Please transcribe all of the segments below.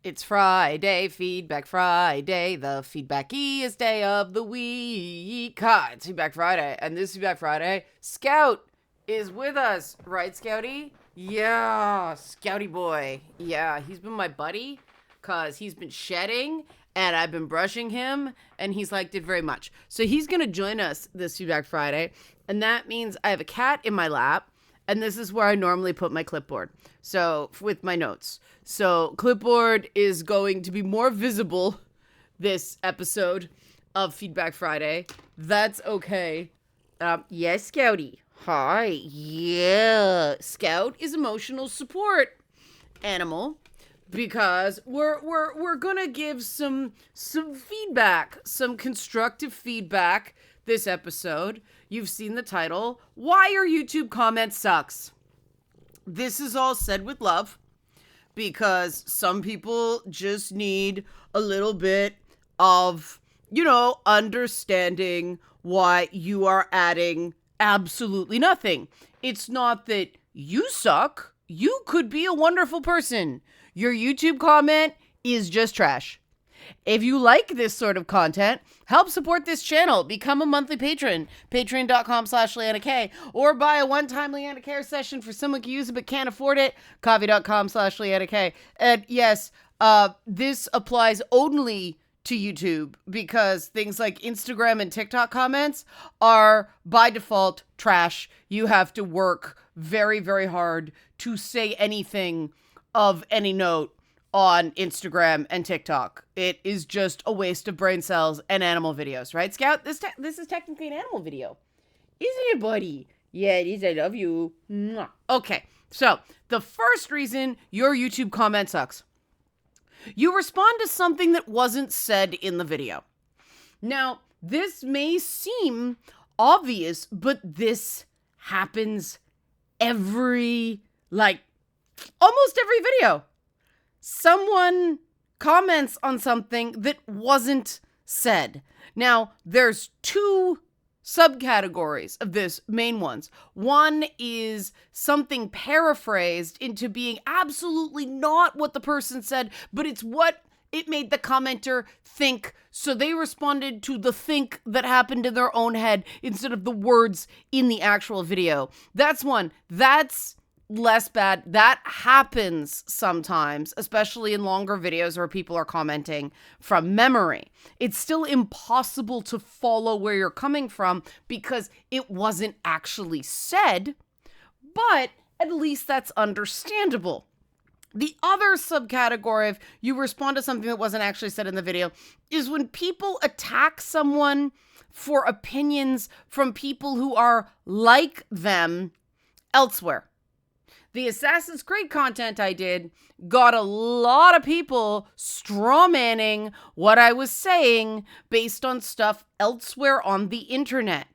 It's Friday, Feedback Friday, the feedbackiest day of the week. Ha, it's Feedback Friday, and this Feedback Friday, Scout is with us, right, Scouty? Yeah, Scouty boy. Yeah, he's been my buddy, because he's been shedding, and I've been brushing him, and he's liked it very much. So he's going to join us this Feedback Friday, and that means I have a cat in my lap, and this is where I normally put my clipboard. So, with my notes. So, clipboard is going to be more visible this episode of Feedback Friday. That's okay. Yes, Scouty. Hi. Yeah. Scout is emotional support animal because we're gonna give some feedback, some constructive feedback this episode. You've seen the title. Why your YouTube comment sucks. This is all said with love because some people just need a little bit of, understanding why you are adding absolutely nothing. It's not that you suck. You could be a wonderful person. Your YouTube comment is just trash. If you like this sort of content, help support this channel. Become a monthly patron. Patreon.com/LeannaK. Or buy a one-time Leanna Care session for someone who can use it but can't afford it. Coffee.com/LeannaK. And yes, this applies only to YouTube because things like Instagram and TikTok comments are by default trash. You have to work very, very hard to say anything of any note on Instagram and TikTok. It is just a waste of brain cells and animal videos, right, Scout? This is technically an animal video. Isn't it, buddy? Yeah, it is. I love you. Mwah. Okay, so the first reason your YouTube comment sucks. You respond to something that wasn't said in the video. Now, this may seem obvious, but this happens almost every video. Someone comments on something that wasn't said. Now, there's two subcategories of this main ones. One is something paraphrased into being absolutely not what the person said, but it's what it made the commenter think. So they responded to the think that happened in their own head instead of the words in the actual video. That's one. That's less bad. That happens sometimes, especially in longer videos where people are commenting from memory. It's still impossible to follow where you're coming from because it wasn't actually said, but at least that's understandable. The other subcategory of you respond to something that wasn't actually said in the video is when people attack someone for opinions from people who are like them elsewhere. The Assassin's Creed content I did got a lot of people strawmanning what I was saying based on stuff elsewhere on the internet.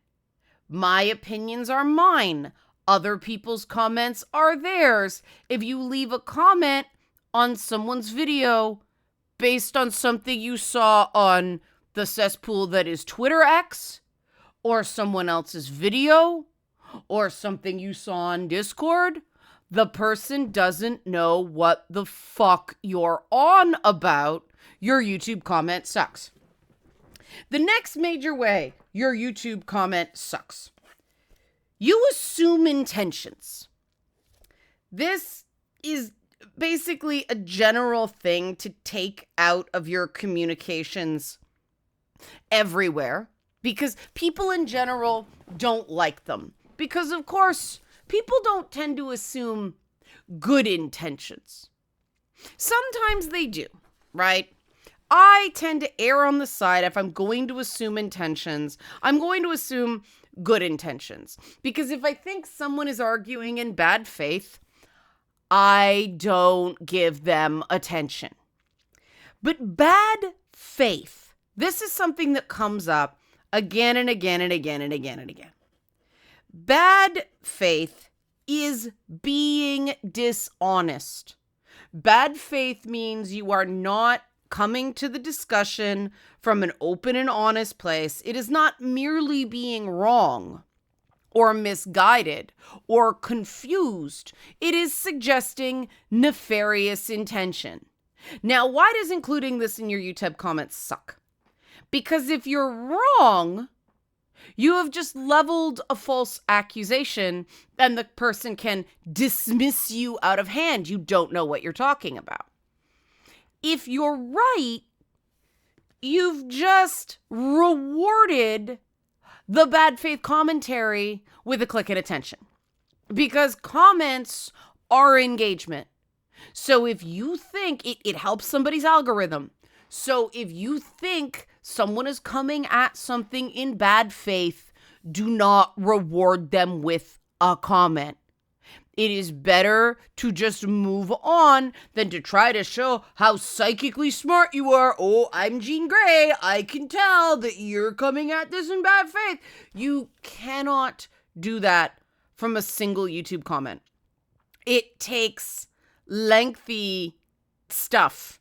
My opinions are mine. Other people's comments are theirs. If you leave a comment on someone's video based on something you saw on the cesspool that is Twitter X, or someone else's video, or something you saw on Discord, the person doesn't know what the fuck you're on about. Your YouTube comment sucks. The next major way your YouTube comment sucks. You assume intentions. This is basically a general thing to take out of your communications everywhere because people in general don't like them. Because, of course, people don't tend to assume good intentions. Sometimes they do, right? I tend to err on the side if I'm going to assume intentions, I'm going to assume good intentions. Because if I think someone is arguing in bad faith, I don't give them attention. But bad faith, this is something that comes up again and again and again and again and again. Bad faith is being dishonest. Bad faith means you are not coming to the discussion from an open and honest place. It is not merely being wrong or misguided or confused. It is suggesting nefarious intention. Now, why does including this in your YouTube comments suck? Because if you're wrong, you have just leveled a false accusation and the person can dismiss you out of hand. You don't know what you're talking about. If you're right, you've just rewarded the bad faith commentary with a click and attention. Because comments are engagement. So if you think it helps somebody's algorithm. So if you think someone is coming at something in bad faith, do not reward them with a comment. It is better to just move on than to try to show how psychically smart you are. Oh, I'm Jean Grey. I can tell that you're coming at this in bad faith. You cannot do that from a single YouTube comment. It takes lengthy stuff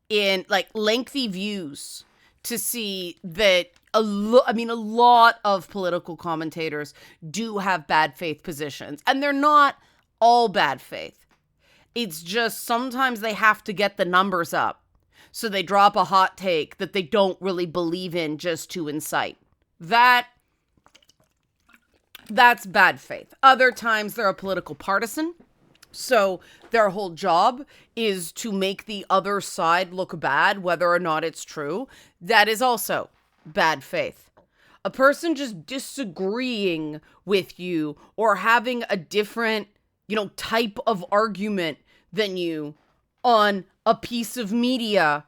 in lengthy views to see that a lot of political commentators do have bad faith positions, and they're not all bad faith. It's just sometimes they have to get the numbers up. So they drop a hot take that they don't really believe in just to incite. That's bad faith. Other times they're a political partisan. So their whole job is to make the other side look bad, whether or not it's true. That is also bad faith. A person just disagreeing with you or having a different, type of argument than you on a piece of media,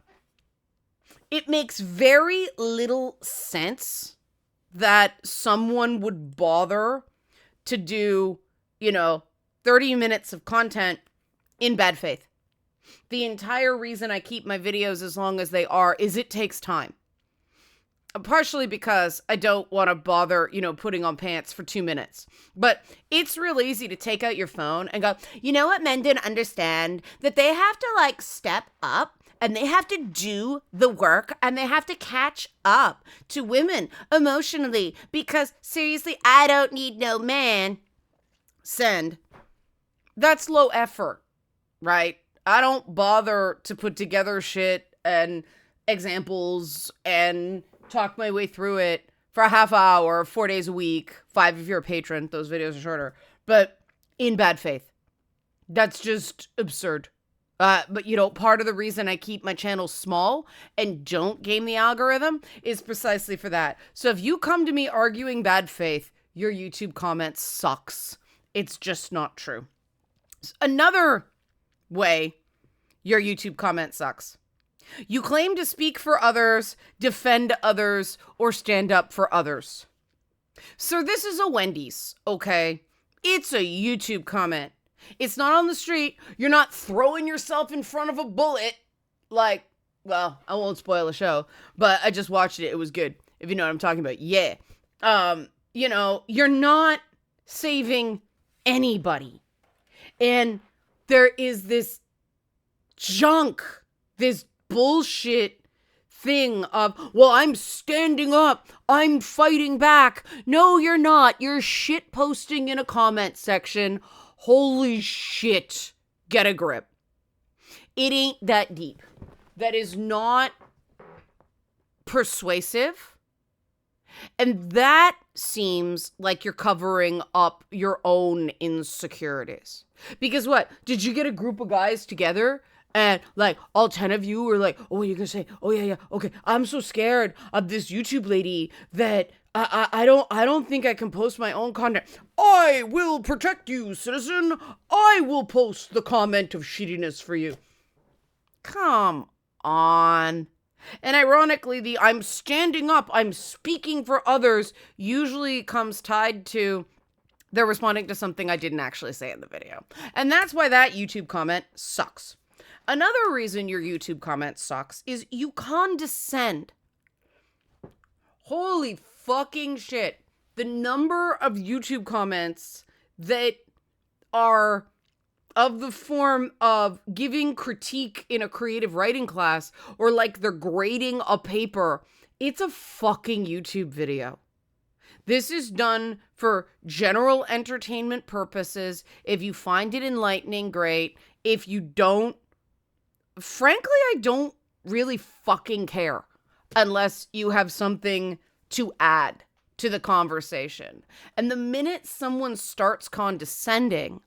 it makes very little sense that someone would bother to do, 30 minutes of content in bad faith. The entire reason I keep my videos as long as they are is it takes time. Partially because I don't want to bother, putting on pants for 2 minutes. But it's real easy to take out your phone and go, you know what men didn't understand? That they have to step up and they have to do the work and they have to catch up to women emotionally because seriously, I don't need no man. Send. That's low effort, right? I don't bother to put together shit and examples and talk my way through it for a half hour, 4 days a week, 5 if you're a patron. Those videos are shorter, but in bad faith. That's just absurd. But part of the reason I keep my channel small and don't game the algorithm is precisely for that. So if you come to me arguing bad faith, your YouTube comment sucks. It's just not true. Another way your YouTube comment sucks. You claim to speak for others, defend others, or stand up for others. So this is a Wendy's, okay? It's a YouTube comment. It's not on the street. You're not throwing yourself in front of a bullet. I won't spoil the show, but I just watched it. It was good. If you know what I'm talking about. Yeah. You're not saving anybody. And there is this junk, this bullshit thing of, well, I'm standing up, I'm fighting back. No, you're not. You're shit posting in a comment section. Holy shit. Get a grip. It ain't that deep. That is not persuasive. And that seems like you're covering up your own insecurities. Because what? Did you get a group of guys together and all 10 of you were like, oh, you're going to say, oh yeah, okay, I'm so scared of this YouTube lady that I don't think I can post my own content. I will protect you, citizen. I will post the comment of shittiness for you. Come on. And ironically, the I'm standing up, I'm speaking for others usually comes tied to they're responding to something I didn't actually say in the video. And that's why that YouTube comment sucks. Another reason your YouTube comment sucks is you condescend. Holy fucking shit. The number of YouTube comments that are of the form of giving critique in a creative writing class or they're grading a paper. It's a fucking YouTube video. This is done for general entertainment purposes. If you find it enlightening, great. If you don't, frankly, I don't really fucking care unless you have something to add to the conversation. And the minute someone starts condescending,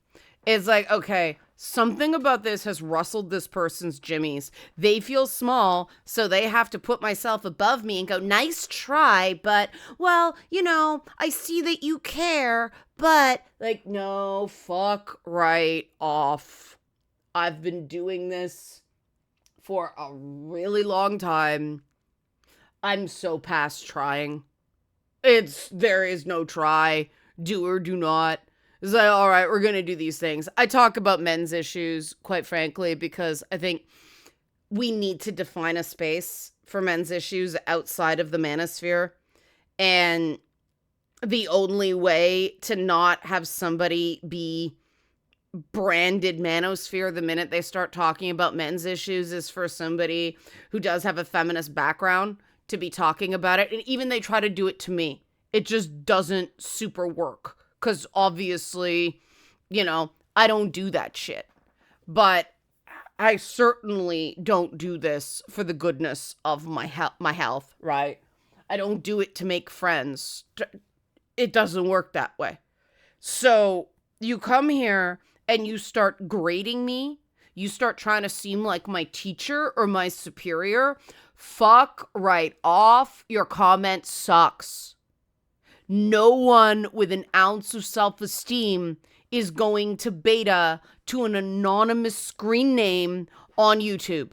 it's like, okay, something about this has rustled this person's jimmies. They feel small, so they have to put myself above me and go, nice try, but, well, I see that you care, but, like, no, fuck right off. I've been doing this for a really long time. I'm so past trying. There is no try, do or do not. It's like, all right, we're going to do these things. I talk about men's issues, quite frankly, because I think we need to define a space for men's issues outside of the manosphere. And the only way to not have somebody be branded manosphere the minute they start talking about men's issues is for somebody who does have a feminist background to be talking about it. And even they try to do it to me, it just doesn't super work. Because obviously, I don't do that shit. But I certainly don't do this for the goodness of my health, right? I don't do it to make friends. It doesn't work that way. So you come here and you start grading me. You start trying to seem like my teacher or my superior. Fuck right off. Your comment sucks. No one with an ounce of self-esteem is going to beta to an anonymous screen name on YouTube.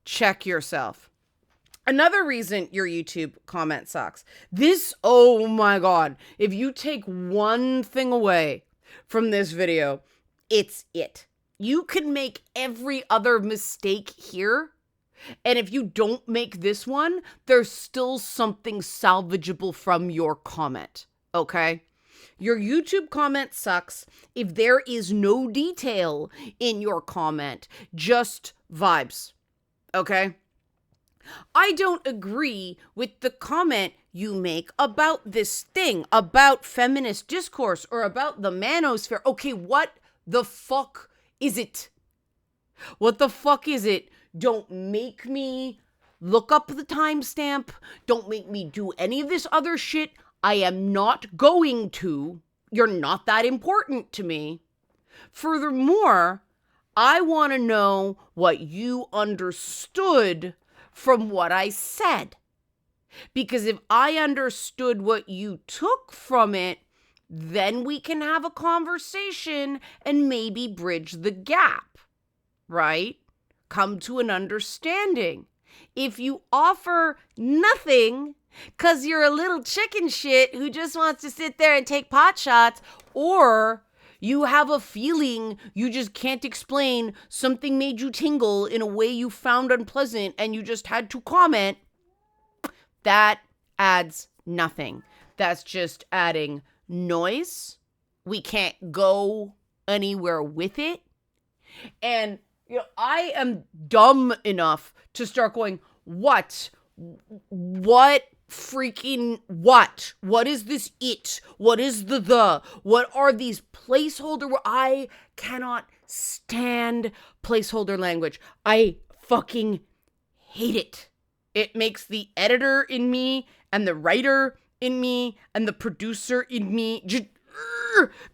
Check yourself. Another reason your YouTube comment sucks. Oh my God. If you take one thing away from this video, it's it. You can make every other mistake here. And if you don't make this one, there's still something salvageable from your comment, okay? Your YouTube comment sucks if there is no detail in your comment, just vibes, okay? I don't agree with the comment you make about this thing, about feminist discourse or about the manosphere. Okay, what the fuck is it? What the fuck is it? Don't make me look up the timestamp. Don't make me do any of this other shit. I am not going to. You're not that important to me. Furthermore, I want to know what you understood from what I said. Because if I understood what you took from it, then we can have a conversation and maybe bridge the gap, right? Come to an understanding. If you offer nothing because you're a little chicken shit who just wants to sit there and take pot shots, or you have a feeling you just can't explain, something made you tingle in a way you found unpleasant and you just had to comment, that adds nothing. That's just adding noise. We can't go anywhere with it. And I am dumb enough to start going, what freaking what? What is this it? What is the? What are these placeholder? I cannot stand placeholder language. I fucking hate it. It makes the editor in me and the writer in me and the producer in me just,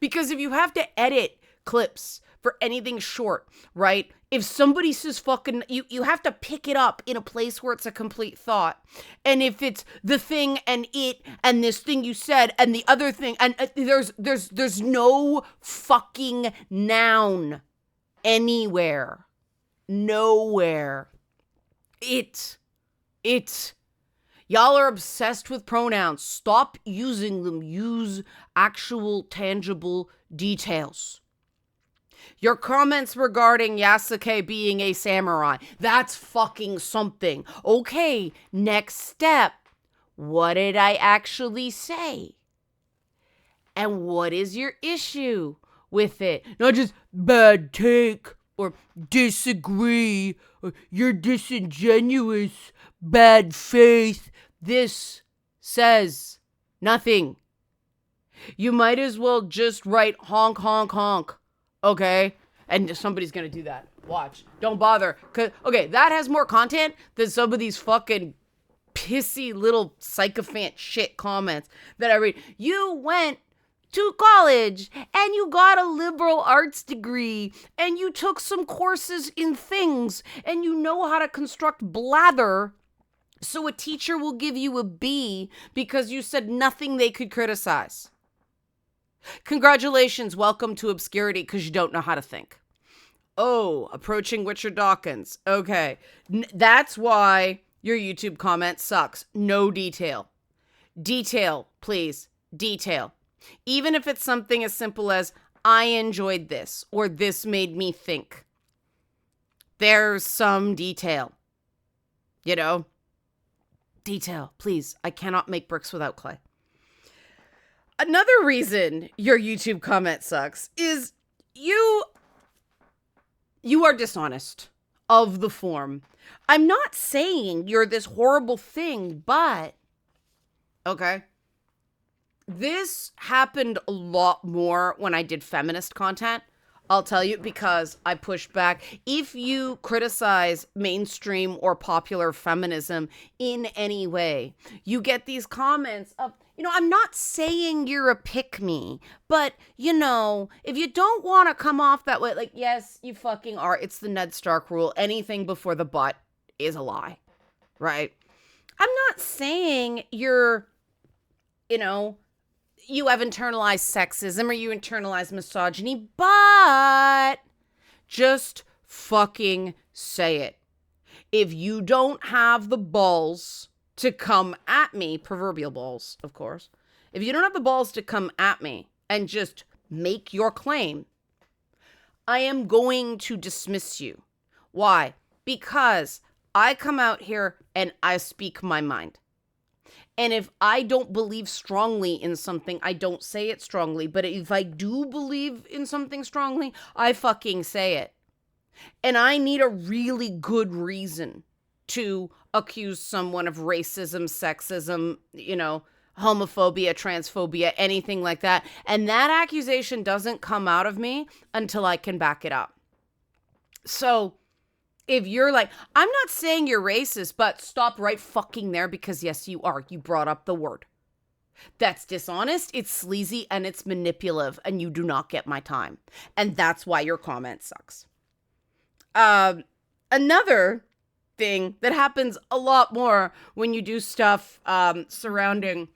because if you have to edit clips for anything short, right? If somebody says fucking, you have to pick it up in a place where it's a complete thought. And if it's the thing and it and this thing you said and the other thing, and there's no fucking noun anywhere. Nowhere. Y'all are obsessed with pronouns. Stop using them. Use actual tangible details. Your comments regarding Yasuke being a samurai, that's fucking something. Okay, next step. What did I actually say? And what is your issue with it? Not just bad take or disagree or you're disingenuous, bad faith. This says nothing. You might as well just write honk, honk, honk. Okay? And somebody's going to do that. Watch. Don't bother. Okay, that has more content than some of these fucking pissy little sycophant shit comments that I read. You went to college and you got a liberal arts degree and you took some courses in things and you know how to construct blather, so a teacher will give you a B because you said nothing they could criticize. Congratulations, welcome to obscurity because you don't know how to think. Oh, approaching Richard Dawkins. Okay, that's why your YouTube comment sucks. No detail. Detail, please. Detail. Even if it's something as simple as, I enjoyed this, or this made me think. There's some detail. You know? Detail, please. I cannot make bricks without clay. Another reason your YouTube comment sucks is you are dishonest of the form. I'm not saying you're this horrible thing, but okay. This happened a lot more when I did feminist content. I'll tell you, because I push back. If you criticize mainstream or popular feminism in any way, you get these comments of, I'm not saying you're a pick-me, but, if you don't want to come off that way, like, yes, you fucking are. It's the Ned Stark rule. Anything before the but is a lie, right? I'm not saying you're, you have internalized sexism or you internalize misogyny, but just fucking say it. If you don't have the balls to come at me, proverbial balls, of course, if you don't have the balls to come at me and just make your claim, I am going to dismiss you. Why? Because I come out here and I speak my mind. And if I don't believe strongly in something, I don't say it strongly. But if I do believe in something strongly, I fucking say it. And I need a really good reason to accuse someone of racism, sexism, homophobia, transphobia, anything like that. And that accusation doesn't come out of me until I can back it up. So if you're like, I'm not saying you're racist, but stop right fucking there, because yes, you are. You brought up the word. That's dishonest, it's sleazy, and it's manipulative, and you do not get my time. And that's why your comment sucks. Another thing that happens a lot more when you do stuff surrounding...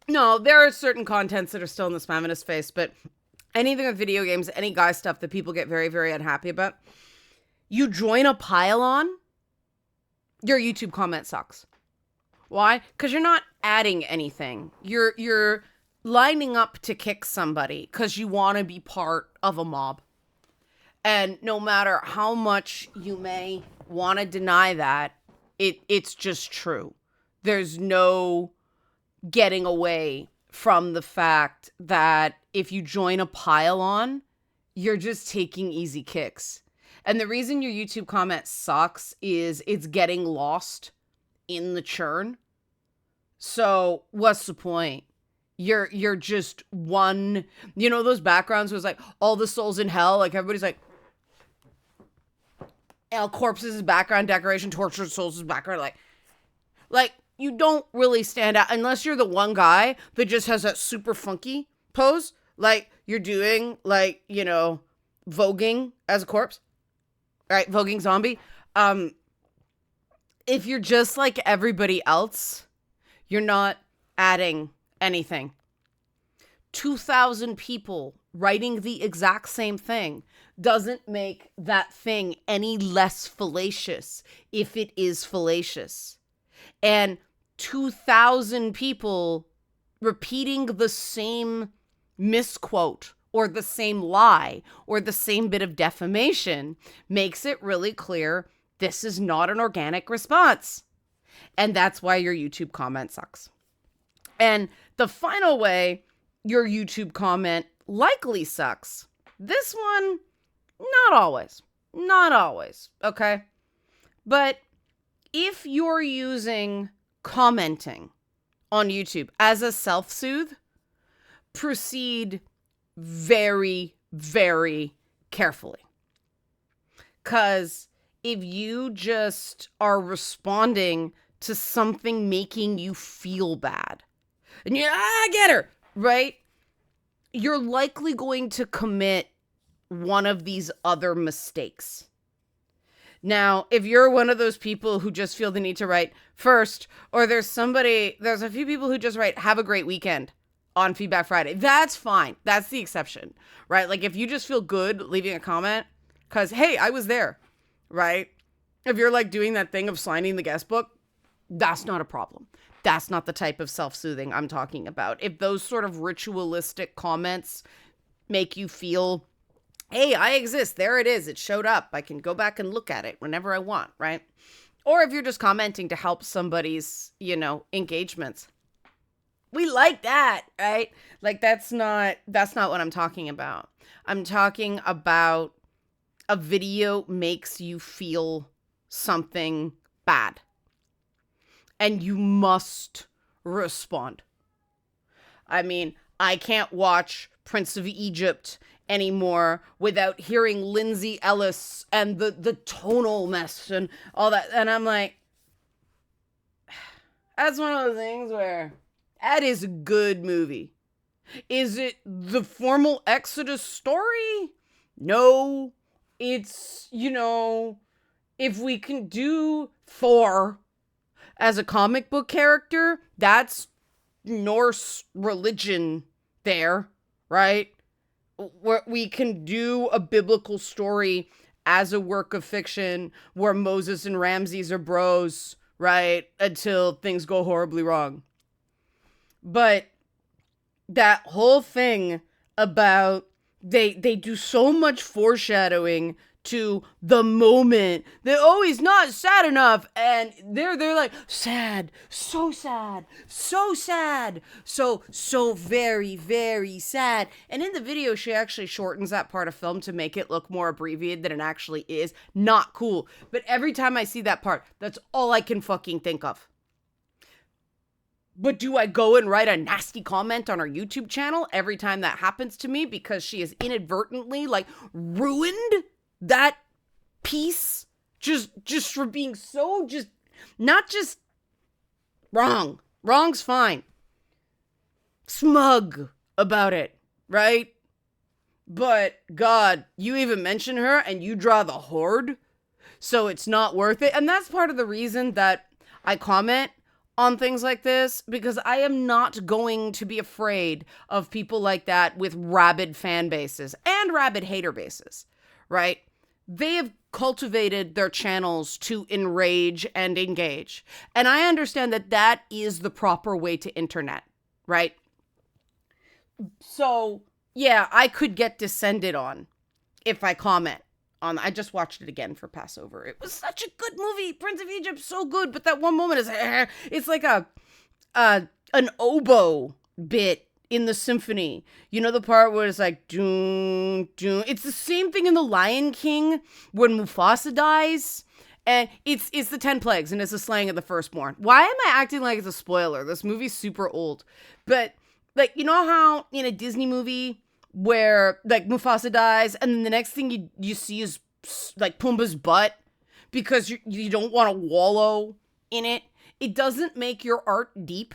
No, there are certain contents that are still in this feminist face, but... anything with video games, any guy stuff that people get very, very unhappy about. You join a pile-on, your YouTube comment sucks. Why? Because you're not adding anything. You're lining up to kick somebody because you want to be part of a mob. And no matter how much you may want to deny that, it's just true. There's no getting away from the fact that if you join a pile-on, you're just taking easy kicks. And the reason your YouTube comment sucks is it's getting lost in the churn. So what's the point? You're just one, those backgrounds was like all the souls in hell, like everybody's like, corpses is background decoration, tortured souls is background, like you don't really stand out unless you're the one guy that just has that super funky pose. Like you're doing voguing as a corpse. All right, voguing zombie. If you're just like everybody else, you're not adding anything. 2,000 people writing the exact same thing doesn't make that thing any less fallacious if it is fallacious. And 2,000 people repeating the same misquote or the same lie or the same bit of defamation makes it really clear this is not an organic response. And that's why your YouTube comment sucks. And the final way your YouTube comment likely sucks, this one, not always, okay? But if you're using commenting on YouTube as a self-soothe, proceed very, very carefully. Because if you just are responding to something making you feel bad, and you're, I get her, right? You're likely going to commit one of these other mistakes. Now, if you're one of those people who just feel the need to write first, or there's a few people who just write, have a great weekend on Feedback Friday, that's fine. That's the exception, right? Like if you just feel good leaving a comment because, hey, I was there, right? If you're like doing that thing of signing the guest book, that's not a problem. That's not the type of self-soothing I'm talking about. If those sort of ritualistic comments make you feel, hey, I exist, there it is, it showed up, I can go back and look at it whenever I want, right? Or if you're just commenting to help somebody's, engagements. We like that, right? Like that's not what I'm talking about. I'm talking about a video makes you feel something bad. And you must respond. I mean, I can't watch Prince of Egypt anymore without hearing Lindsay Ellis and the tonal mess and all that. And I'm like, that's one of those things where that is a good movie. Is it the formal Exodus story? No. It's, if we can do Thor as a comic book character, that's Norse religion there, right? Where we can do a biblical story as a work of fiction where Moses and Ramses are bros, right? Until things go horribly wrong. But that whole thing about they do so much foreshadowing to the moment that, oh, he's not sad enough, and they're like, sad, so sad, so sad, so very, very sad. And in the video, she actually shortens that part of film to make it look more abbreviated than it actually is. Not cool. But every time I see that part, that's all I can fucking think of. But do I go and write a nasty comment on our YouTube channel every time that happens to me because she has inadvertently ruined that piece just for being so not just wrong. Wrong's fine. Smug about it, right? But God, you even mention her and you draw the horde, so it's not worth it. And that's part of the reason that I comment on things like this, because I am not going to be afraid of people like that with rabid fan bases and rabid hater bases, right? They have cultivated their channels to enrage and engage. And I understand that that is the proper way to internet, right? So, yeah, I could get descended on if I comment on. I just watched it again for Passover. It was such a good movie. Prince of Egypt, so good. But that one moment is, it's like an oboe bit in the symphony. You know the part where it's like, doom, doom. It's the same thing in The Lion King when Mufasa dies. And it's the 10 plagues and it's the slaying of the firstborn. Why am I acting like it's a spoiler? This movie's super old. But, you know how in a Disney movie where, Mufasa dies and then the next thing you see is, Pumbaa's butt because you don't want to wallow in it? It doesn't make your art deep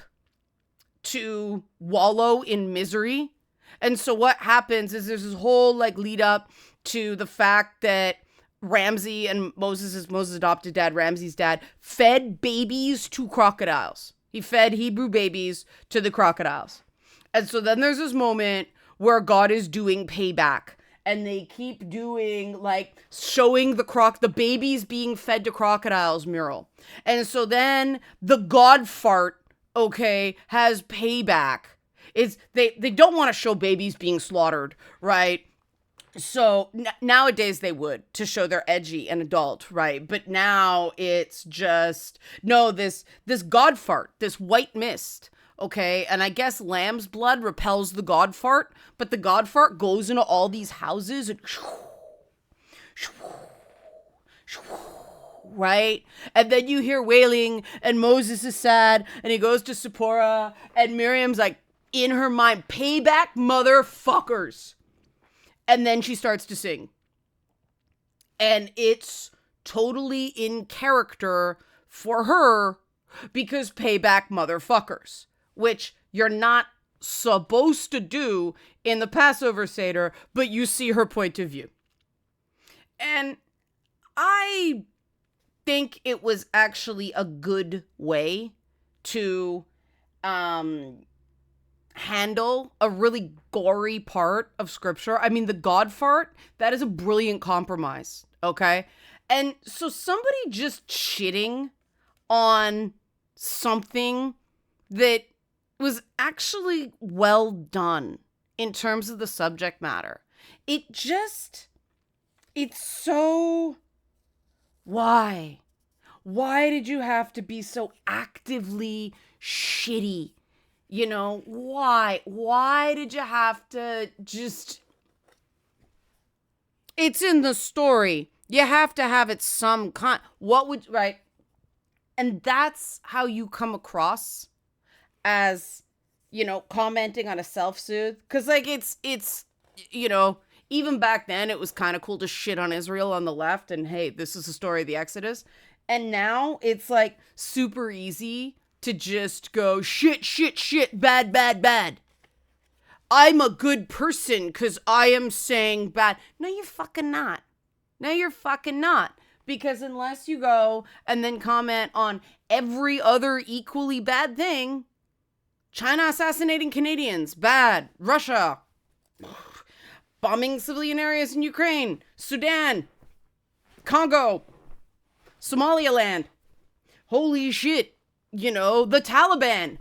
to wallow in misery. And so what happens is there's this whole lead up to the fact that Ramsey and Moses' adopted dad, Ramsey's dad, fed babies to crocodiles. He fed Hebrew babies to the crocodiles. And so then there's this moment where God is doing payback. And they keep doing showing the babies being fed to crocodiles mural. And so then the God fart, has payback. They don't want to show babies being slaughtered, right? So nowadays they would, to show they're edgy and adult, right? But now it's just, no, this God fart, this white mist, and I guess lamb's blood repels the God fart, but the God fart goes into all these houses and right? And then you hear wailing and Moses is sad and he goes to Zipporah and Miriam's in her mind, payback motherfuckers. And then she starts to sing. And it's totally in character for her because payback motherfuckers, which you're not supposed to do in the Passover Seder, but you see her point of view. And I think it was actually a good way to handle a really gory part of scripture. I mean, the God fart, that is a brilliant compromise, okay? And so somebody just shitting on something that was actually well done in terms of the subject matter. It's so, why? Why did you have to be so actively shitty? You know, why? Why did you have to just... It's in the story. You have to have it some kind... Right? And that's how you come across as, you know, commenting on a self-soothe. Because, like, it's, you know, even back then, it was kind of cool to shit on Israel on the left. And, hey, this is the story of the Exodus. And now it's, like, super easy to just go, shit, bad, bad, bad. I'm a good person because I am saying bad. No, you're fucking not. No, you're fucking not. Because unless you go and then comment on every other equally bad thing, China assassinating Canadians, bad. Russia, bombing civilian areas in Ukraine, Sudan, Congo, Somaliland, holy shit. You know, the Taliban,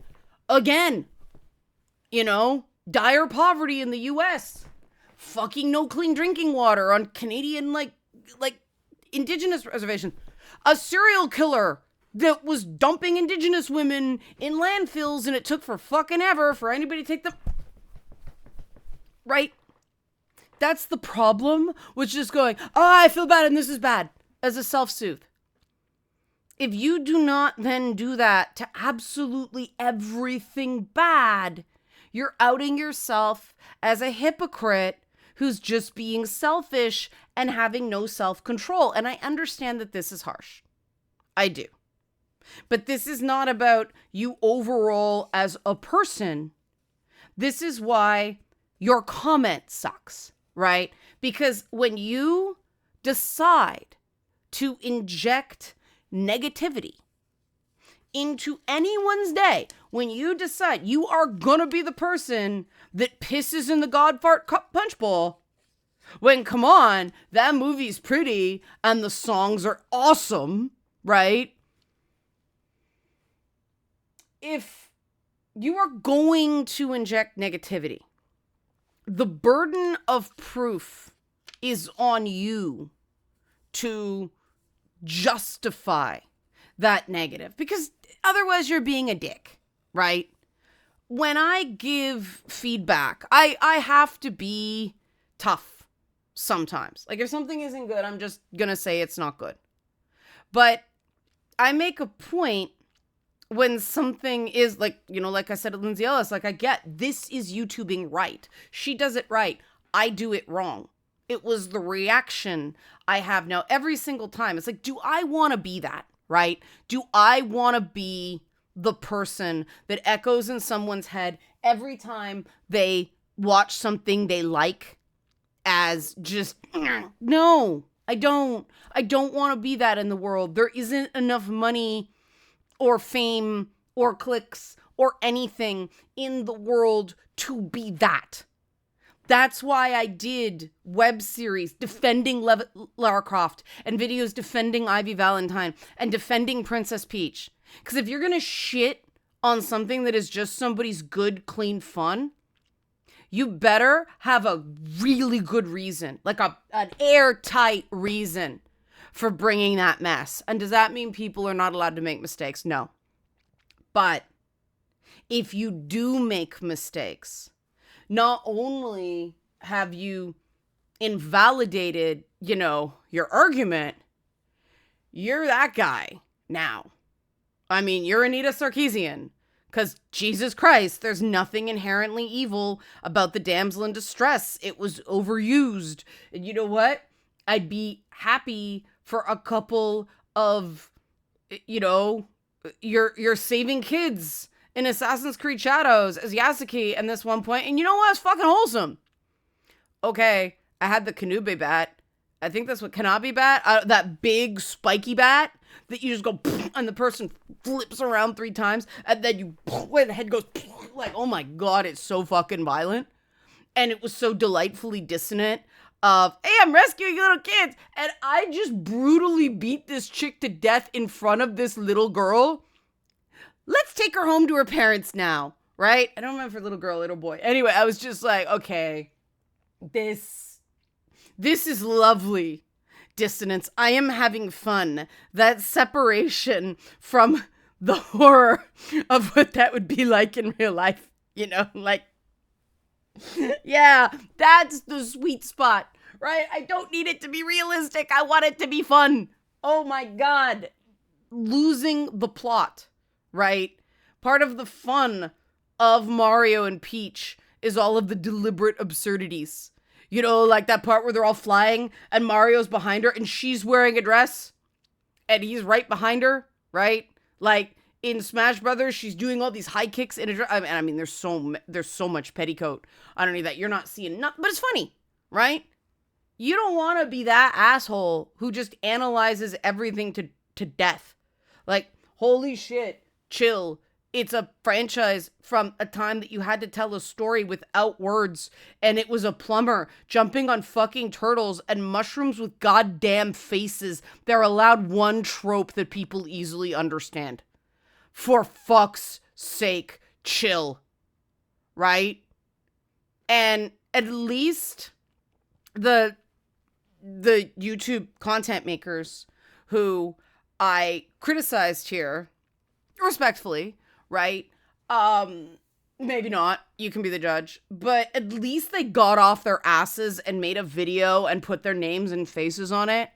again, you know, dire poverty in the U.S., fucking no clean drinking water on Canadian, like indigenous reservations, a serial killer that was dumping indigenous women in landfills and it took for fucking ever for anybody to take them. Right? That's the problem with just going, oh, I feel bad and this is bad, as a self-soothe. If you do not then do that to absolutely everything bad, you're outing yourself as a hypocrite who's just being selfish and having no self-control. And I understand that this is harsh. I do. But this is not about you overall as a person. This is why your comment sucks, right? Because when you decide to inject negativity into anyone's day, when you decide you are gonna be the person that pisses in the God fart punch bowl, when, come on, that movie's pretty and the songs are awesome, right? If you are going to inject negativity, the burden of proof is on you to justify that negative, because otherwise you're being a dick, right? When I give feedback, I have to be tough sometimes. Like, if something isn't good, I'm just gonna say it's not good. But I make a point when something is, like, you know, like I said to Lindsay Ellis, like, I get this is YouTubing right. She does it right. I do it wrong. It was the reaction I have now every single time. It's like, do I want to be that, right? Do I want to be the person that echoes in someone's head every time they watch something they like as just, no, I don't want to be that in the world. There isn't enough money or fame or clicks or anything in the world to be that. That's why I did web series defending Lara Croft and videos defending Ivy Valentine and defending Princess Peach. Because if you're going to shit on something that is just somebody's good, clean fun, you better have a really good reason, like an airtight reason for bringing that mess. And does that mean people are not allowed to make mistakes? No. But if you do make mistakes, not only have you invalidated, you know, your argument, you're that guy now. I mean, you're Anita Sarkeesian. Because, Jesus Christ, there's nothing inherently evil about the damsel in distress. It was overused. And you know what? I'd be happy for a couple of, you're saving kids in Assassin's Creed Shadows as Yasuke in this one point, and you know what? It's fucking wholesome. Okay, I had the Kanube bat. I think that's what Kanabi bat, that big spiky bat that you just go and the person flips around 3 times and then you where the head goes like, oh my god, it's so fucking violent. And it was so delightfully dissonant of, hey, I'm rescuing little kids, and I just brutally beat this chick to death in front of this little girl. Let's take her home to her parents now, right? I don't remember if her little girl or little boy. Anyway, I was just like, okay, this is lovely dissonance. I am having fun. That separation from the horror of what that would be like in real life, like, yeah, that's the sweet spot, right? I don't need it to be realistic. I want it to be fun. Oh my God. Losing the plot, right? Part of the fun of Mario and Peach is all of the deliberate absurdities. Like that part where they're all flying and Mario's behind her and she's wearing a dress and he's right behind her, right? Like in Smash Brothers, she's doing all these high kicks in a dress. I mean, there's so much petticoat underneath that. You're not seeing nothing, but it's funny, right? You don't want to be that asshole who just analyzes everything to death. Like, holy shit, chill. It's a franchise from a time that you had to tell a story without words, and it was a plumber jumping on fucking turtles and mushrooms with goddamn faces. They're allowed one trope that people easily understand. For fuck's sake, chill. Right? And at least the YouTube content makers who I criticized here, respectfully, right? Maybe not. You can be the judge. But at least they got off their asses and made a video and put their names and faces on it.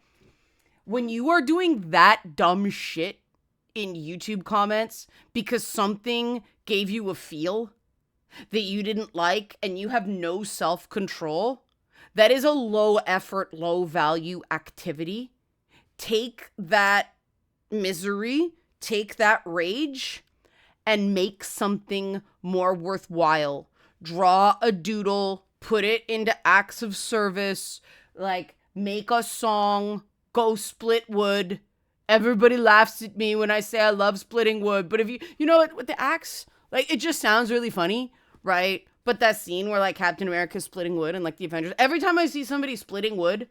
When you are doing that dumb shit in YouTube comments because something gave you a feel that you didn't like and you have no self-control, that is a low effort, low value activity. Take that misery, take that rage, and make something more worthwhile. Draw a doodle, put it into acts of service, like make a song, go split wood. Everybody laughs at me when I say I love splitting wood. But if you know what, with the axe, like it just sounds really funny, right? But that scene where like Captain America's splitting wood and like the Avengers, every time I see somebody splitting wood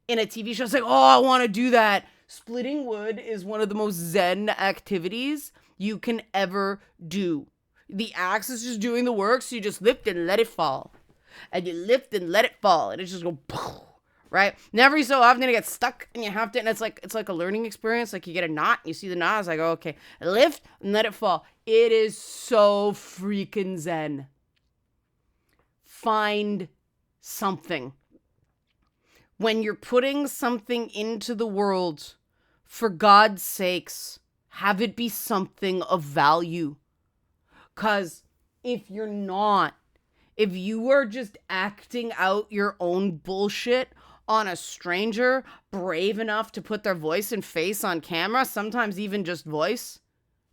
in a TV show, it's like, oh, I want to do that. Splitting wood is one of the most zen activities you can ever do. The axe is just doing the work, so you just lift and let it fall. And you lift and let it fall. And it just go, right? And every so often it gets stuck and you have to, and it's like a learning experience. Like you get a knot, you see the knot, it's like, oh, okay, lift and let it fall. It is so freaking zen. Find something. When you're putting something into the world, for God's sakes, have it be something of value. Because if you're not, if you are just acting out your own bullshit on a stranger, brave enough to put their voice and face on camera, sometimes even just voice,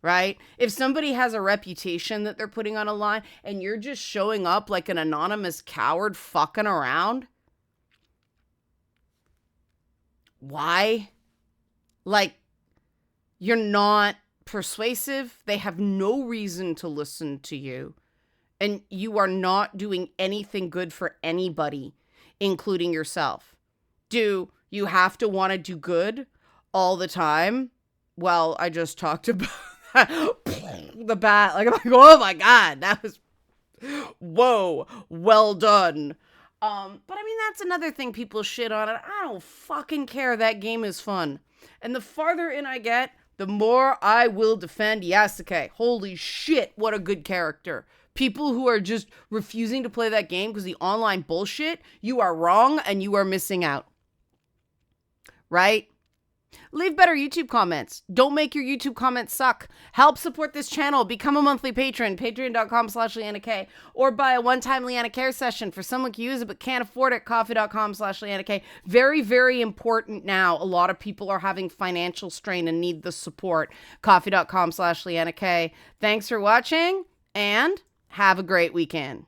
right? If somebody has a reputation that they're putting on a line and you're just showing up like an anonymous coward fucking around, why? Like, you're not persuasive. They have no reason to listen to you. And you are not doing anything good for anybody, including yourself. Do you have to want to do good all the time? Well, I just talked about the bat. Like, I'm like, oh my God, that was, whoa, well done. But I mean, that's another thing people shit on. And I don't fucking care. That game is fun. And the farther in I get, the more I will defend Yasuke. Holy shit, what a good character. People who are just refusing to play that game because the online bullshit, you are wrong and you are missing out. Right? Leave better YouTube comments. Don't make your YouTube comments suck. Help support this channel. Become a monthly patron, patreon.com/LeannaK, or buy a one-time Leanna Care session for someone who can use it but can't afford it, coffee.com/LeannaK. Very, very important now. A lot of people are having financial strain and need the support. Coffee.com/LeannaK. Thanks for watching and have a great weekend.